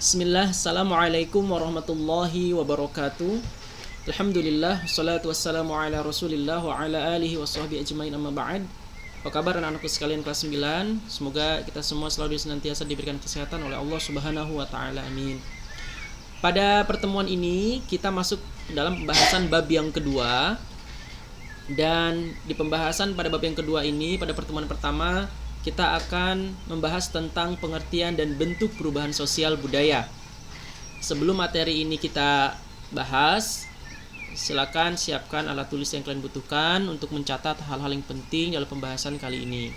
Bismillah, Assalamualaikum warahmatullahi wabarakatuh. Alhamdulillah, salatu wassalamu ala rasulillah wa ala alihi wa sahbihi ajmain amma ba'd. Apa kabar anak-anakku sekalian kelas 9? Semoga kita semua selalu senantiasa diberikan kesehatan oleh Allah subhanahu wa ta'ala, amin. Pada pertemuan ini kita masuk dalam pembahasan bab yang kedua. Dan di pembahasan pada bab yang kedua ini, pada pertemuan pertama kita akan membahas tentang pengertian dan bentuk perubahan sosial budaya. Sebelum materi ini kita bahas, silakan siapkan alat tulis yang kalian butuhkan untuk mencatat hal-hal yang penting dalam pembahasan kali ini.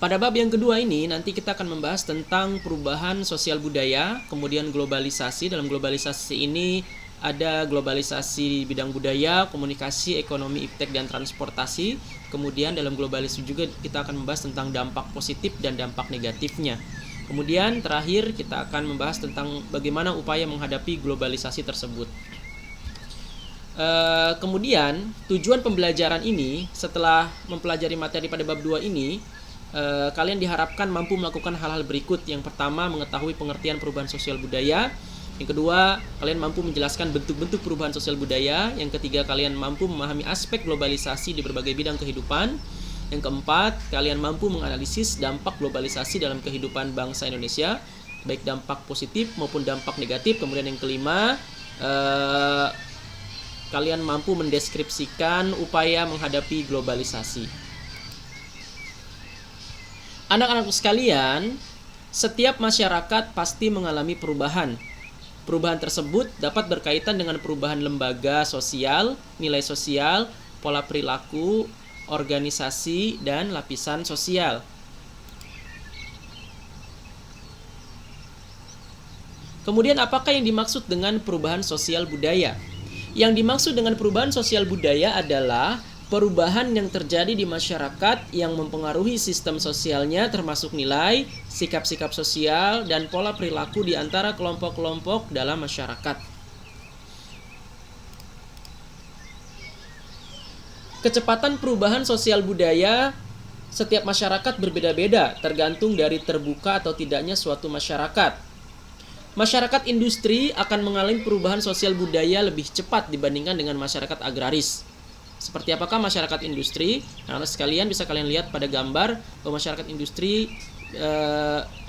Pada bab yang kedua ini nanti kita akan membahas tentang perubahan sosial budaya, kemudian globalisasi. Dalam globalisasi ini ada globalisasi di bidang budaya, komunikasi, ekonomi, iptek, dan transportasi. Kemudian dalam globalisasi juga kita akan membahas tentang dampak positif dan dampak negatifnya. Kemudian terakhir kita akan membahas tentang bagaimana upaya menghadapi globalisasi tersebut. Kemudian tujuan pembelajaran ini, setelah mempelajari materi pada bab 2 ini, kalian diharapkan mampu melakukan hal-hal berikut. Yang pertama, mengetahui pengertian perubahan sosial budaya. Yang kedua, kalian mampu menjelaskan bentuk-bentuk perubahan sosial budaya. Yang ketiga, kalian mampu memahami aspek globalisasi di berbagai bidang kehidupan. Yang keempat, kalian mampu menganalisis dampak globalisasi dalam kehidupan bangsa Indonesia, baik dampak positif maupun dampak negatif. Kemudian yang kelima, kalian mampu mendeskripsikan upaya menghadapi globalisasi. Anak-anakku sekalian, setiap masyarakat pasti mengalami perubahan. Perubahan tersebut dapat berkaitan dengan perubahan lembaga sosial, nilai sosial, pola perilaku, organisasi, dan lapisan sosial. Kemudian apakah yang dimaksud dengan perubahan sosial budaya? Yang dimaksud dengan perubahan sosial budaya adalah perubahan yang terjadi di masyarakat yang mempengaruhi sistem sosialnya, termasuk nilai, sikap-sikap sosial, dan pola perilaku di antara kelompok-kelompok dalam masyarakat. Kecepatan perubahan sosial budaya setiap masyarakat berbeda-beda, tergantung dari terbuka atau tidaknya suatu masyarakat. Masyarakat industri akan mengalami perubahan sosial budaya lebih cepat dibandingkan dengan masyarakat agraris. Seperti apakah masyarakat industri? Nah, sekalian bisa kalian lihat pada gambar bahwa masyarakat industri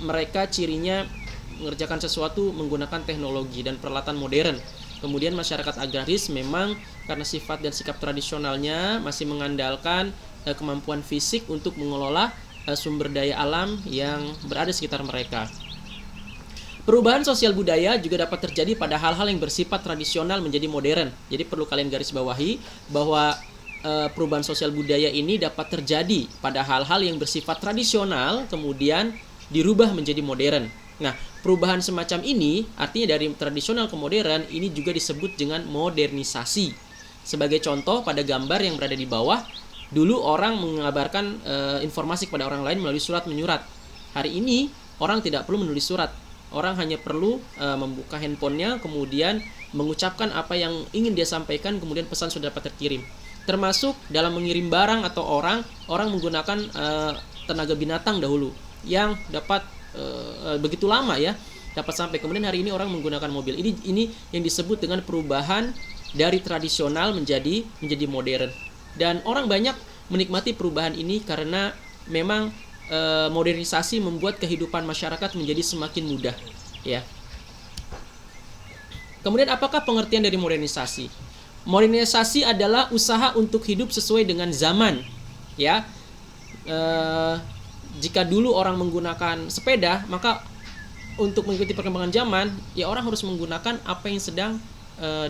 mereka cirinya mengerjakan sesuatu menggunakan teknologi dan peralatan modern. Kemudian masyarakat agraris memang karena sifat dan sikap tradisionalnya masih mengandalkan kemampuan fisik untuk mengelola sumber daya alam yang berada di sekitar mereka. Perubahan sosial budaya juga dapat terjadi pada hal-hal yang bersifat tradisional menjadi modern. Jadi perlu kalian garis bawahi bahwa perubahan sosial budaya ini dapat terjadi pada hal-hal yang bersifat tradisional kemudian dirubah menjadi modern. Nah, perubahan semacam ini artinya dari tradisional ke modern ini juga disebut dengan modernisasi. Sebagai contoh pada gambar yang berada di bawah, dulu orang mengabarkan informasi kepada orang lain melalui surat menyurat. Hari ini orang tidak perlu menulis surat. Orang hanya perlu membuka handphonenya, kemudian mengucapkan apa yang ingin dia sampaikan, kemudian pesan sudah dapat terkirim. Termasuk dalam mengirim barang atau orang menggunakan tenaga binatang dahulu yang dapat begitu lama ya dapat sampai. Kemudian hari ini orang menggunakan mobil. Ini yang disebut dengan perubahan dari tradisional menjadi modern. Dan orang banyak menikmati perubahan ini karena memang modernisasi membuat kehidupan masyarakat menjadi semakin mudah, ya. Kemudian apakah pengertian dari modernisasi? Modernisasi adalah usaha untuk hidup sesuai dengan zaman, ya. Jika dulu orang menggunakan sepeda, maka untuk mengikuti perkembangan zaman, ya orang harus menggunakan apa yang sedang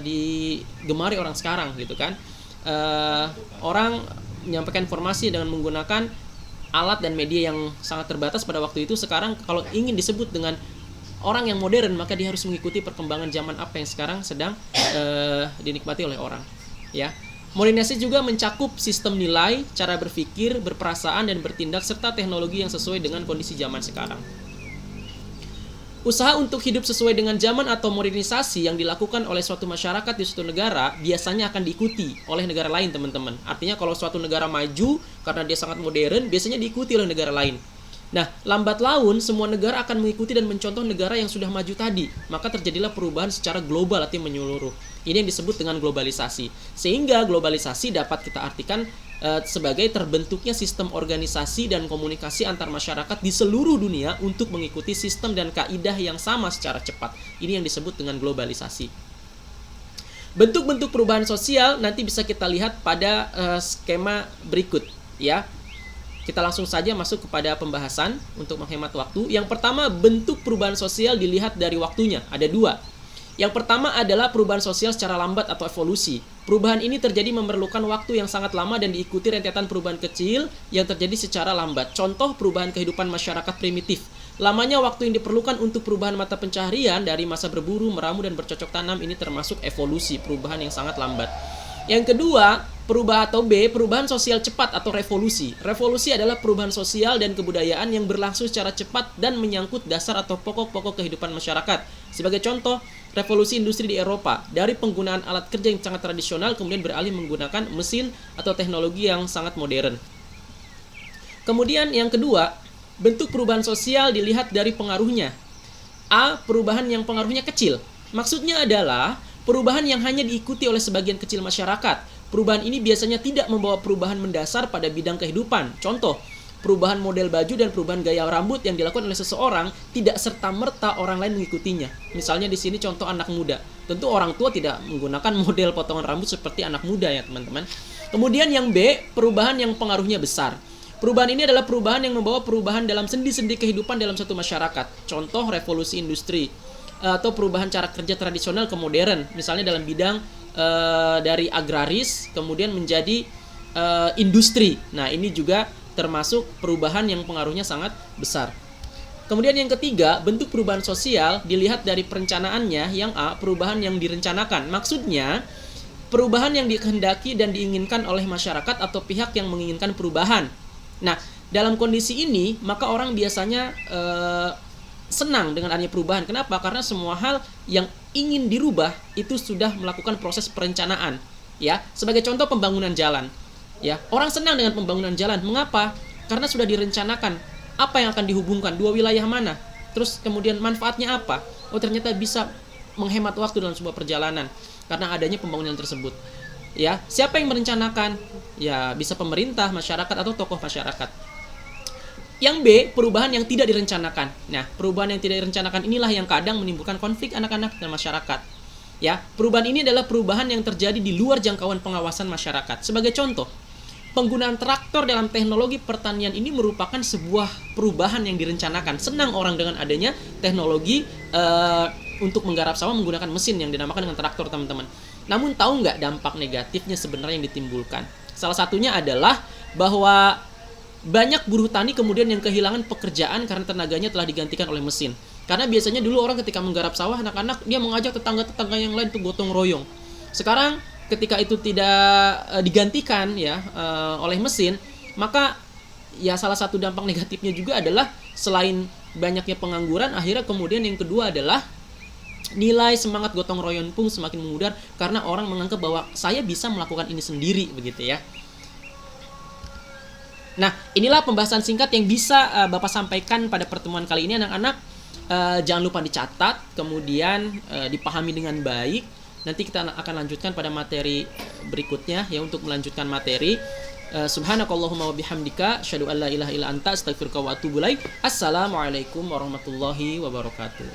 digemari orang sekarang, gitu kan? Orang menyampaikan informasi dengan menggunakan alat dan media yang sangat terbatas pada waktu itu. Sekarang kalau ingin disebut dengan orang yang modern, maka dia harus mengikuti perkembangan zaman apa yang sekarang sedang dinikmati oleh orang, ya. Modernisasi juga mencakup sistem nilai, cara berpikir, berperasaan, dan bertindak serta teknologi yang sesuai dengan kondisi zaman sekarang. Usaha untuk hidup sesuai dengan zaman atau modernisasi yang dilakukan oleh suatu masyarakat di suatu negara biasanya akan diikuti oleh negara lain, teman-teman. Artinya kalau suatu negara maju karena dia sangat modern, biasanya diikuti oleh negara lain. Nah, lambat laun semua negara akan mengikuti dan mencontoh negara yang sudah maju tadi. Maka terjadilah perubahan secara global atau menyeluruh. Ini yang disebut dengan globalisasi. Sehingga globalisasi dapat kita artikan sebagai terbentuknya sistem organisasi dan komunikasi antar masyarakat di seluruh dunia untuk mengikuti sistem dan kaidah yang sama secara cepat. Ini yang disebut dengan globalisasi. Bentuk-bentuk perubahan sosial nanti bisa kita lihat pada skema berikut, ya. Kita langsung saja masuk kepada pembahasan untuk menghemat waktu. Yang pertama, bentuk perubahan sosial dilihat dari waktunya. Ada dua. Yang pertama adalah perubahan sosial secara lambat atau evolusi. Perubahan ini terjadi memerlukan waktu yang sangat lama dan diikuti rentetan perubahan kecil yang terjadi secara lambat. Contoh perubahan kehidupan masyarakat primitif. Lamanya waktu yang diperlukan untuk perubahan mata pencaharian dari masa berburu, meramu, dan bercocok tanam ini termasuk evolusi, perubahan yang sangat lambat. Yang kedua, perubahan sosial cepat atau revolusi. Revolusi adalah perubahan sosial dan kebudayaan yang berlangsung secara cepat dan menyangkut dasar atau pokok-pokok kehidupan masyarakat. Sebagai contoh, revolusi industri di Eropa, dari penggunaan alat kerja yang sangat tradisional kemudian beralih menggunakan mesin atau teknologi yang sangat modern. Kemudian yang kedua, bentuk perubahan sosial dilihat dari pengaruhnya. A. Perubahan yang pengaruhnya kecil. Maksudnya adalah perubahan yang hanya diikuti oleh sebagian kecil masyarakat. Perubahan ini biasanya tidak membawa perubahan mendasar pada bidang kehidupan. Contoh, perubahan model baju dan perubahan gaya rambut yang dilakukan oleh seseorang tidak serta-merta orang lain mengikutinya. Misalnya di sini contoh anak muda. Tentu orang tua tidak menggunakan model potongan rambut seperti anak muda ya teman-teman. Kemudian yang B, perubahan yang pengaruhnya besar. Perubahan ini adalah perubahan yang membawa perubahan dalam sendi-sendi kehidupan dalam satu masyarakat. Contoh revolusi industri atau perubahan cara kerja tradisional ke modern. Misalnya dalam bidang dari agraris kemudian menjadi industri. Nah, ini juga termasuk perubahan yang pengaruhnya sangat besar. Kemudian yang ketiga, bentuk perubahan sosial dilihat dari perencanaannya. Yang A, perubahan yang direncanakan. Maksudnya, perubahan yang dikehendaki dan diinginkan oleh masyarakat atau pihak yang menginginkan perubahan. Nah, dalam kondisi ini, maka orang biasanya senang dengan adanya perubahan. Kenapa? Karena semua hal yang ingin dirubah itu sudah melakukan proses perencanaan. Ya, sebagai contoh pembangunan jalan. Ya, orang senang dengan pembangunan jalan. Mengapa? Karena sudah direncanakan apa yang akan dihubungkan, dua wilayah mana, terus kemudian manfaatnya apa. Oh, ternyata bisa menghemat waktu dalam sebuah perjalanan karena adanya pembangunan tersebut. Ya, siapa yang merencanakan? Ya, bisa pemerintah, masyarakat atau tokoh masyarakat. Yang B, perubahan yang tidak direncanakan. Nah, perubahan yang tidak direncanakan inilah yang kadang menimbulkan konflik anak-anak dan masyarakat. Ya, perubahan ini adalah perubahan yang terjadi di luar jangkauan pengawasan masyarakat. Sebagai contoh, penggunaan traktor dalam teknologi pertanian ini merupakan sebuah perubahan yang direncanakan. Senang orang dengan adanya teknologi untuk menggarap sawah menggunakan mesin yang dinamakan dengan traktor, teman-teman. Namun tahu nggak dampak negatifnya sebenarnya yang ditimbulkan? Salah satunya adalah bahwa banyak buruh tani kemudian yang kehilangan pekerjaan karena tenaganya telah digantikan oleh mesin. Karena biasanya dulu orang ketika menggarap sawah, anak-anak dia mengajak tetangga-tetangga yang lain untuk gotong royong. Sekarang ketika itu tidak digantikan ya oleh mesin, maka ya salah satu dampak negatifnya juga adalah selain banyaknya pengangguran, akhirnya kemudian yang kedua adalah nilai semangat gotong royong pun semakin memudar karena orang menganggap bahwa saya bisa melakukan ini sendiri, begitu ya. Nah, inilah pembahasan singkat yang bisa Bapak sampaikan pada pertemuan kali ini, anak-anak. Jangan lupa dicatat, kemudian dipahami dengan baik. Nanti kita akan lanjutkan pada materi berikutnya ya untuk melanjutkan materi. Subhanakallahumma wabihamdika asyhadu an la ilaha illa anta astaghfiruka wa atubu ilaik. Assalamualaikum warahmatullahi wabarakatuh.